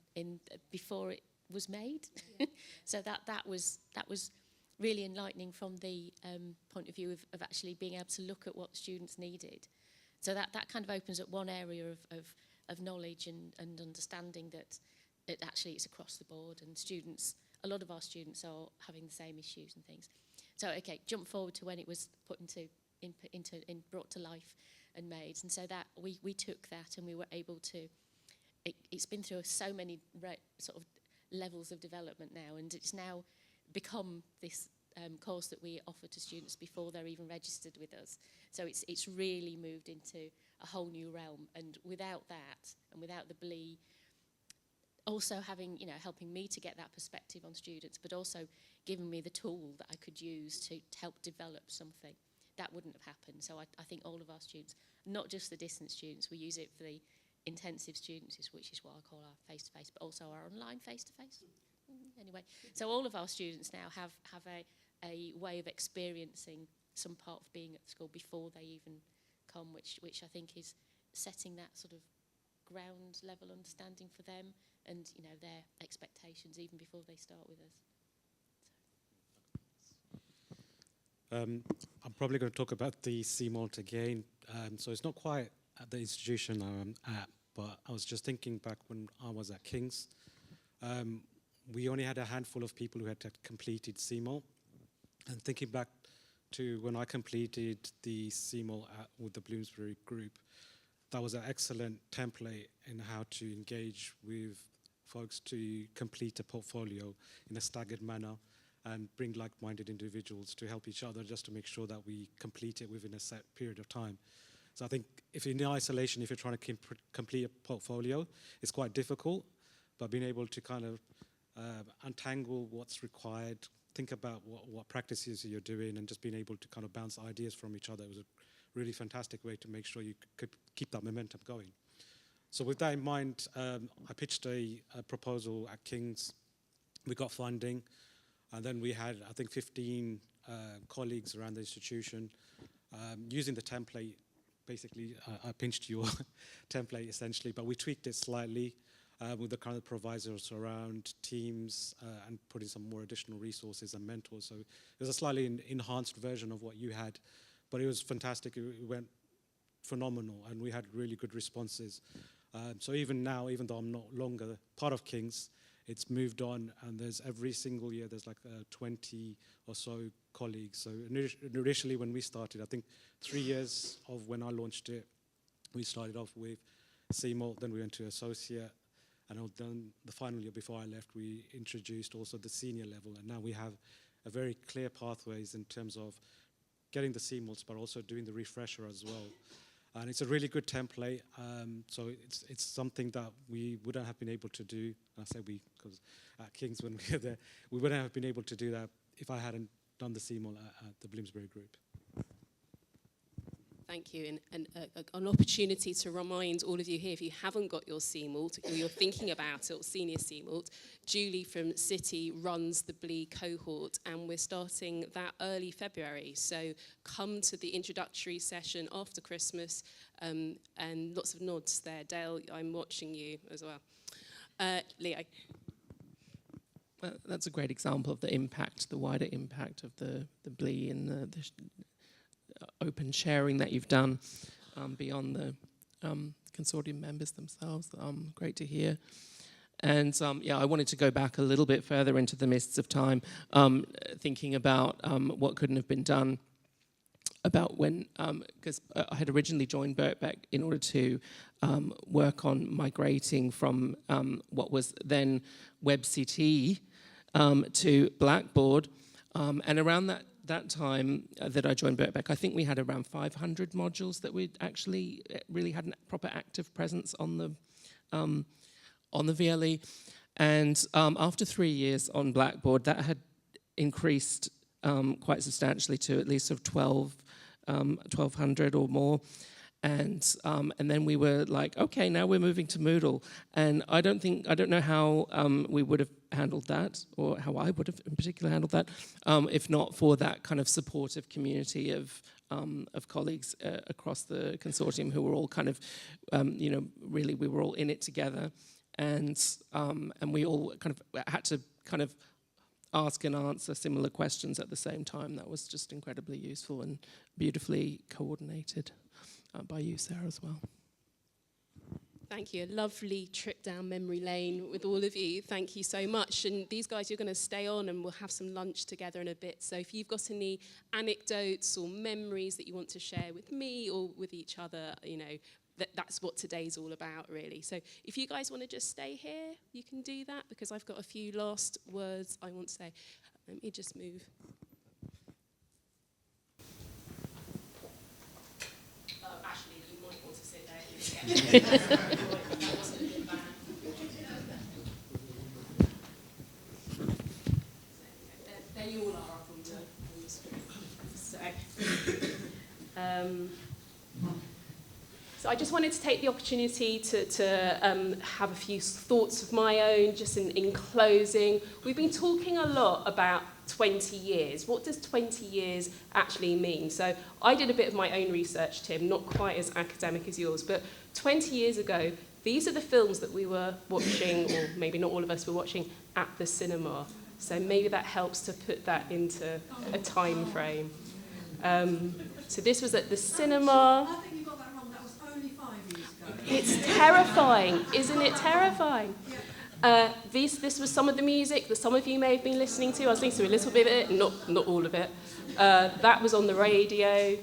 before it was made. Yeah. So that was really enlightening from the point of view of actually being able to look at what students needed. So that kind of opens up one area of knowledge and understanding that it actually it's across the board, and students, a lot of our students are having the same issues and things. So okay, jump forward to when it was put brought to life and made, and so that we took that and we were able to. It's been through so many sort of levels of development now, and it's now become this course that we offer to students before they're even registered with us. So it's really moved into a whole new realm, and without that, and without the BLE also having, helping me to get that perspective on students, but also giving me the tool that I could use to help develop something, that wouldn't have happened. So I think all of our students, not just the distance students, we use it for the intensive students, which is what I call our face-to-face, but also our online face-to-face. Anyway, so all of our students now have a way of experiencing some part of being at school before they even come, which I think is setting that sort of ground level understanding for them and their expectations even before they start with us. I'm probably going to talk about the CMOLT again. So it's not quite at the institution I'm at, but I was just thinking back when I was at King's. We only had a handful of people who had completed CMOLT. And thinking back to when I completed the CMOLT with the Bloomsbury group, that was an excellent template in how to engage with folks to complete a portfolio in a staggered manner and bring like-minded individuals to help each other just to make sure that we complete it within a set period of time. So I think if in isolation, if you're trying to complete a portfolio, it's quite difficult, but being able to kind of untangle what's required, think about what practices you're doing, and just being able to kind of bounce ideas from each other was a really fantastic way to make sure you could keep that momentum going. So with that in mind, I pitched a proposal at King's. We got funding, and then we had, I think, 15 colleagues around the institution using the template. Basically, I pinched your template essentially, but we tweaked it slightly with the kind of provisos around teams and putting some more additional resources and mentors. So it was a slightly enhanced version of what you had, but it was fantastic. It went phenomenal, and we had really good responses. So even now, even though I'm no longer part of King's, it's moved on, and there's every single year there's like 20 or so colleagues. So initially when we started, I think 3 years of when I launched it, we started off with CMOLT, then we went to associate, and then the final year before I left, we introduced also the senior level, and now we have a very clear pathways in terms of getting the CMOLTs, but also doing the refresher as well. And it's a really good template, so it's something that we wouldn't have been able to do. I say we, because at King's when we were there, we wouldn't have been able to do that if I hadn't done the CMOL at the Bloomsbury Group. Thank you, and an opportunity to remind all of you here, if you haven't got your CMALT, or you're thinking about it, or senior CMALT, Julie from City runs the BLE cohort, and we're starting that early February. So come to the introductory session after Christmas, and lots of nods there. Dale, I'm watching you as well. Leo. Well, that's a great example of the impact, the wider impact of the BLE and the open sharing that you've done beyond the consortium members themselves. Great to hear. And yeah, I wanted to go back a little bit further into the mists of time, thinking about what couldn't have been done about when, because I had originally joined Birkbeck in order to work on migrating from what was then WebCT to Blackboard. And around that time that I joined Birkbeck, I think we had around 500 modules that we actually really had a proper active presence on the VLE. And after 3 years on Blackboard, that had increased quite substantially to at least of 1,200 or more. And then we were like, okay, now we're moving to Moodle. And I don't know how we would have handled that, or how I would have in particular handled that, if not for that kind of supportive community of colleagues across the consortium who were all kind of, really we were all in it together. And we all kind of had to kind of ask and answer similar questions at the same time. That was just incredibly useful and beautifully coordinated by you, Sarah, as well. Thank you. A lovely trip down memory lane with all of you. Thank you so much. And these guys, you're going to stay on and we'll have some lunch together in a bit. So if you've got any anecdotes or memories that you want to share with me or with each other, that's what today's all about, really. So if you guys want to just stay here, you can do that, because I've got a few last words I want to say. Let me just move. Actually, you might want to sit there. That wasn't a good ban. There you all are up on the screen. So I just wanted to take the opportunity to have a few thoughts of my own, just in closing. We've been talking a lot about 20 years. What does 20 years actually mean? So I did a bit of my own research, Tim, not quite as academic as yours, but 20 years ago, these are the films that we were watching, or maybe not all of us were watching, at the cinema. So maybe that helps to put that into a time frame. So this was at the cinema. I think you got that wrong. That was only 5 years ago. It's terrifying, isn't it terrifying? This was some of the music that some of you may have been listening to. I was listening to a little bit of it, not all of it. That was on the radio.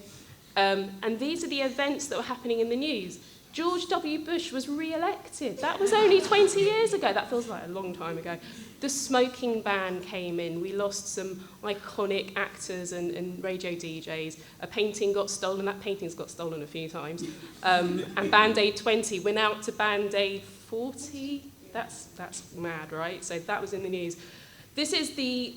And these are the events that were happening in the news. George W. Bush was re-elected. That was only 20 years ago. That feels like a long time ago. The smoking ban came in. We lost some iconic actors and radio DJs. A painting got stolen. That painting's got stolen a few times. And Band-Aid 20 went out to Band-Aid 40. That's mad, right? So that was in the news. This is the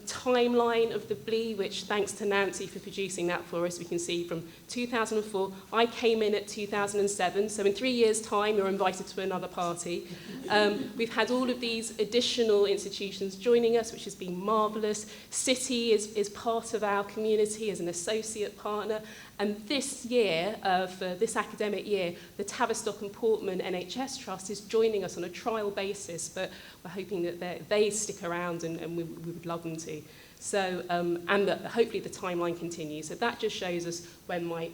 timeline of the BLE, which, thanks to Nancy for producing that for us, we can see from 2004. I came in at 2007, so in 3 years' time, you're invited to another party. We've had all of these additional institutions joining us, which has been marvellous. City is part of our community as an associate partner. And this year, for this academic year, the Tavistock and Portman NHS Trust is joining us on a trial basis, but we're hoping that they stick around, and we would love them to. So, and that hopefully the timeline continues. So that just shows us when my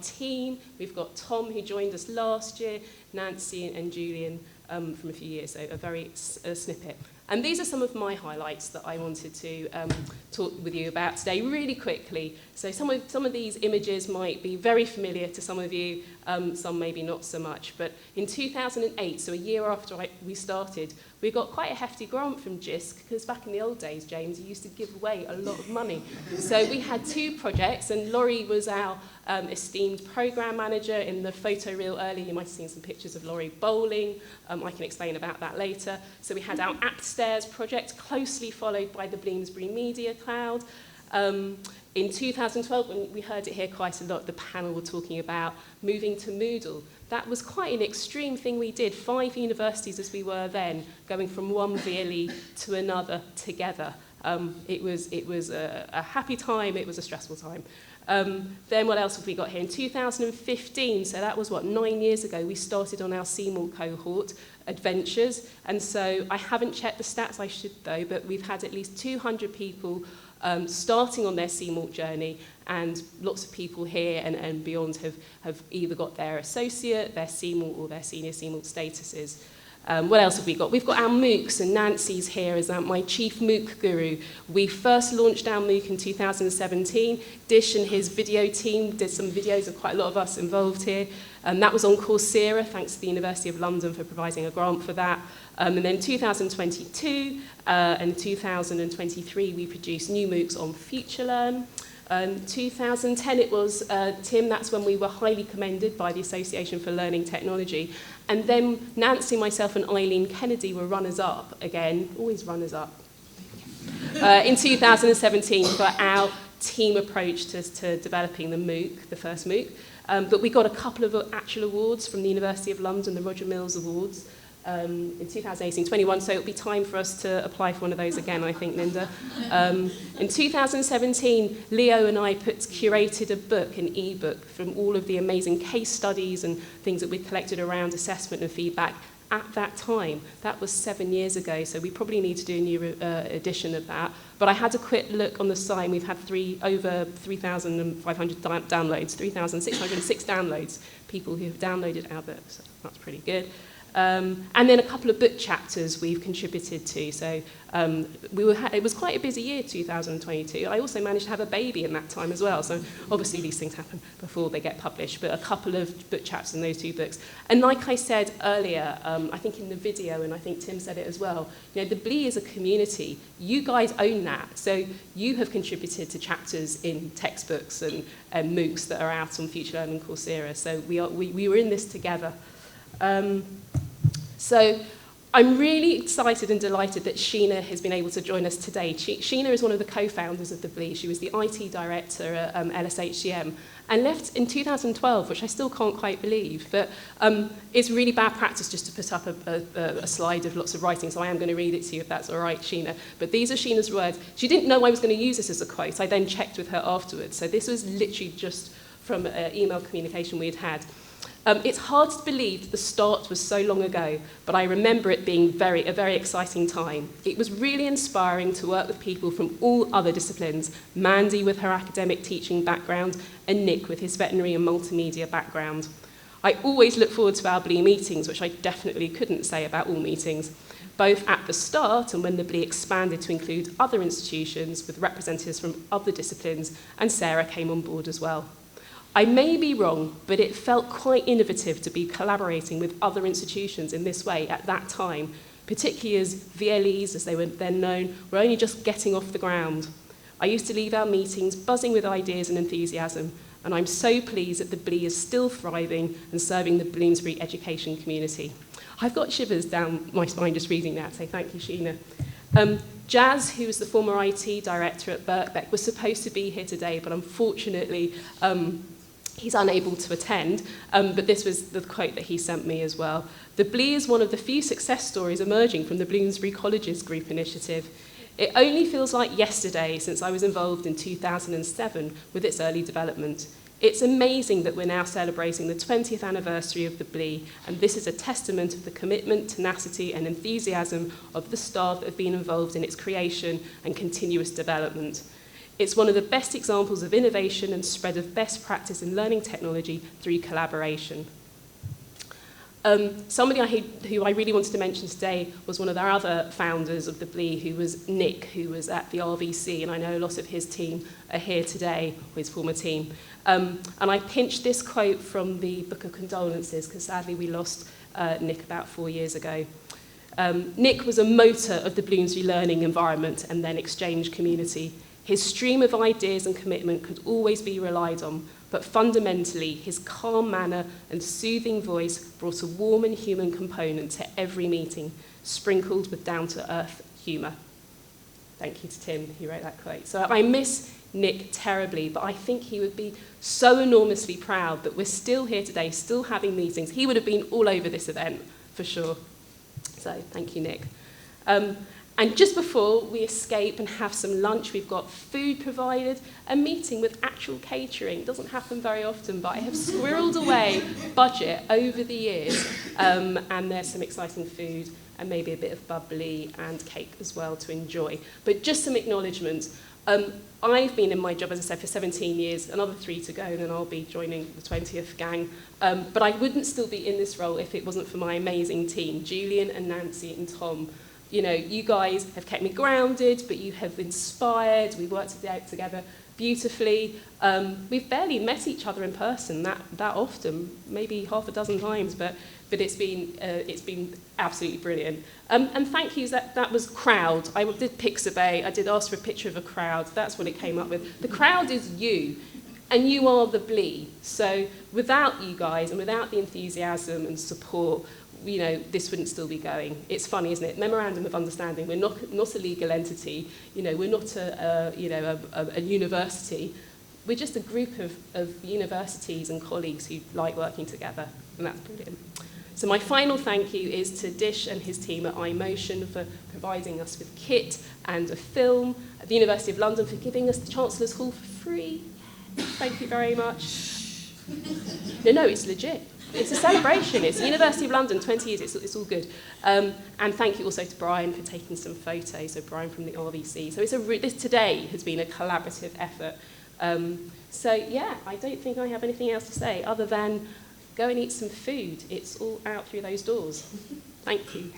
team, we've got Tom, who joined us last year, Nancy and Julian from a few years, so a very snippet. And these are some of my highlights that I wanted to talk with you about today really quickly. So some of these images might be very familiar to some of you, some maybe not so much. But in 2008, so a year after we started, we got quite a hefty grant from JISC, because back in the old days, James, you used to give away a lot of money. So we had 2 projects, and Laurie was our esteemed program manager in the photo reel earlier. You might have seen some pictures of Laurie bowling. I can explain about that later. So we had our Aptstairs project, closely followed by the Bloomsbury Media Cloud. In 2012, when we heard it here quite a lot, the panel were talking about moving to Moodle. That was quite an extreme thing we did. 5 universities as we were then, going from one BLE to another together. It was a happy time, it was a stressful time. Then what else have we got here? In 2015, so that was 9 years ago, we started on our CMALT cohort, Adventures. And so I haven't checked the stats, I should though, but we've had at least 200 people starting on their CMALT journey, and lots of people here and beyond have either got their associate, their CMALT or their senior CMALT statuses. What else have we got? We've got our MOOCs, and Nancy's here as my chief MOOC guru. We first launched our MOOC in 2017. Dish and his video team did some videos of quite a lot of us involved here. That was on Coursera, thanks to the University of London for providing a grant for that. And then 2022 and 2023, we produced new MOOCs on FutureLearn. 2010 it was, Tim, that's when we were highly commended by the Association for Learning Technology. And then Nancy, myself and Eileen Kennedy were runners-up again, always runners-up, in 2017 for our team approach to developing the MOOC, the first MOOC. But we got a couple of actual awards from the University of London, the Roger Mills Awards, in 2018-21, so it'll be time for us to apply for one of those again, I think, Linda. In 2017, Leo and I curated a book, an e-book, from all of the amazing case studies and things that we'd collected around assessment and feedback at that time. That was 7 years ago, so we probably need to do a new edition of that. But I had a quick look on the site, and we've had over 3,500 downloads, 3,606 downloads, people who have downloaded our book, so that's pretty good. And then a couple of book chapters we've contributed to. So it was quite a busy year, 2022. I also managed to have a baby in that time as well. So obviously these things happen before they get published, but a couple of book chapters in those 2 books. And like I said earlier, I think in the video, and I think Tim said it as well, the BLE is a community. You guys own that. So you have contributed to chapters in textbooks and MOOCs that are out on FutureLearn and Coursera. So we were in this together. So I'm really excited and delighted that Sheena has been able to join us today. Sheena is one of the co-founders of the BLE. She was the IT director at LSHCM and left in 2012, which I still can't quite believe. But it's really bad practice just to put up a slide of lots of writing, so I am going to read it to you if that's all right, Sheena. But these are Sheena's words. She didn't know I was going to use this as a quote. I then checked with her afterwards. So this was literally just from email communication we had had. It's hard to believe that the start was so long ago, but I remember it being a very exciting time. It was really inspiring to work with people from all other disciplines, Mandy with her academic teaching background, and Nick with his veterinary and multimedia background. I always look forward to our BLE meetings, which I definitely couldn't say about all meetings, both at the start and when the BLE expanded to include other institutions with representatives from other disciplines, and Sarah came on board as well. I may be wrong, but it felt quite innovative to be collaborating with other institutions in this way at that time, particularly as VLEs, as they were then known, were only just getting off the ground. I used to leave our meetings buzzing with ideas and enthusiasm, and I'm so pleased that the BLE is still thriving and serving the Bloomsbury education community. I've got shivers down my spine just reading that, so thank you, Sheena. Jazz, who was the former IT director at Birkbeck, was supposed to be here today, but unfortunately, he's unable to attend, but this was the quote that he sent me as well. The BLE is one of the few success stories emerging from the Bloomsbury Colleges Group initiative. It only feels like yesterday since I was involved in 2007 with its early development. It's amazing that we're now celebrating the 20th anniversary of the BLE, and this is a testament of the commitment, tenacity, and enthusiasm of the staff that have been involved in its creation and continuous development. It's one of the best examples of innovation and spread of best practice in learning technology through collaboration. Somebody who I really wanted to mention today was one of our other founders of the BLE, who was Nick, who was at the RVC, and I know a lot of his team are here today, or his former team. And I pinched this quote from the Book of Condolences, because sadly we lost Nick about 4 years ago. Nick was a motor of the Bloomsbury learning environment and then exchange community. His stream of ideas and commitment could always be relied on, but fundamentally, his calm manner and soothing voice brought a warm and human component to every meeting, sprinkled with down-to-earth humour. Thank you to Tim, who wrote that quote. So I miss Nick terribly, but I think he would be so enormously proud that we're still here today, still having meetings. He would have been all over this event, for sure. So thank you, Nick. And just before we escape and have some lunch, we've got food provided, a meeting with actual catering. It doesn't happen very often, but I have squirreled away budget over the years, and there's some exciting food and maybe a bit of bubbly and cake as well to enjoy. But just some acknowledgements. I've been in my job, as I said, for 17 years, another 3 to go, and then I'll be joining the 20th gang. But I wouldn't still be in this role if it wasn't for my amazing team, Julian and Nancy and Tom. You know, you guys have kept me grounded, but you have inspired. We worked together beautifully. We've barely met each other in person that often, maybe half a dozen times, but it's been absolutely brilliant. And thank yous, that was crowd. I did Pixabay, I did ask for a picture of a crowd. That's what it came up with. The crowd is you, and you are the BLE. So without you guys and without the enthusiasm and support, you know, this wouldn't still be going. It's funny, isn't it? Memorandum of Understanding. We're not a legal entity. You know, we're not a university. We're just a group of universities and colleagues who like working together, and that's brilliant. So my final thank you is to Dish and his team at iMotion for providing us with kit and a film, at the University of London for giving us the Chancellor's Hall for free. Thank you very much. No, it's legit. It's a celebration. It's the University of London, 20 years, it's all good. And thank you also to Brian for taking some photos, so Brian from the RVC. So this today has been a collaborative effort. So yeah, I don't think I have anything else to say other than go and eat some food. It's all out through those doors. Thank you.